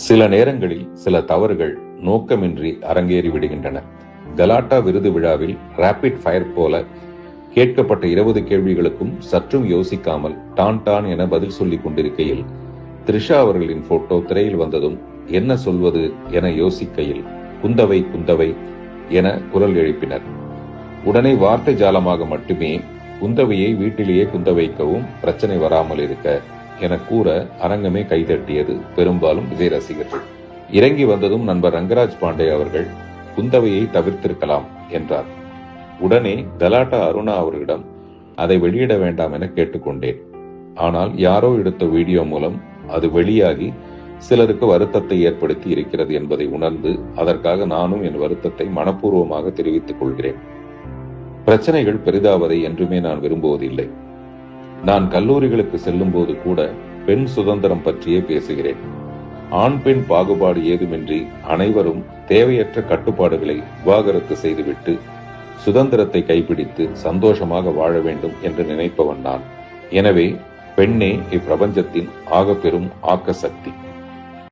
சில நேரங்களில் சில தவறுகள் நோக்கமின்றி அரங்கேறி விடுகின்றன. கலாட்டா விருது விழாவில் ராபிட் ஃபயர் போல கேட்கப்பட்ட 20 கேள்விகளுக்கும் சற்றும் யோசிக்காமல் டான் டான் என பதில் சொல்லிக் கொண்டிருக்கையில் த்ரிஷா அவர்களின் போட்டோ திரையில் வந்ததும் என்ன சொல்வது என யோசிக்கையில் குந்தவை குந்தவை என குரல் எழுப்பினர். உடனே வார்த்தை ஜாலமாக மட்டுமே குந்தவையை வீட்டிலேயே குந்த வைக்கவும் பிரச்சனை வராமல் இருக்க என கூற அரங்கமே கைதட்டியது. பெரும்பாலும் விஜய் ரசிகர்கள். இறங்கி வந்ததும் நண்பர் ரங்கராஜ் பாண்டே அவர்கள் குந்தவையை தவிர்த்திருக்கலாம் என்றார். உடனே கலாட்டா அருணா அவர்களிடம் அதை வெளியிட வேண்டாம் என கேட்டுக்கொண்டேன். ஆனால் யாரோ எடுத்த வீடியோ மூலம் அது வெளியாகி சிலருக்கு வருத்தத்தை ஏற்படுத்தி இருக்கிறது என்பதை உணர்ந்து அதற்காக நானும் என் வருத்தத்தை மனப்பூர்வமாக தெரிவித்துக் கொள்கிறேன். பிரச்சனைகள் பெரிதாவதை என்றுமே நான் விரும்புவதில்லை. நான் கல்லூரிகளுக்கு செல்லும் போது கூட பெண் சுதந்திரம் பற்றியே பேசுகிறேன். ஆண் பெண் பாகுபாடு ஏதுமின்றி அனைவரும் தேவையற்ற கட்டுப்பாடுகளை விவாகரத்து செய்துவிட்டு சுதந்திரத்தை கைப்பிடித்து சந்தோஷமாக வாழ வேண்டும் என்று நினைப்பவன் நான். எனவே பெண்ணே இப்பிரபஞ்சத்தின் ஆகப்பெரும் ஆக்க சக்தி.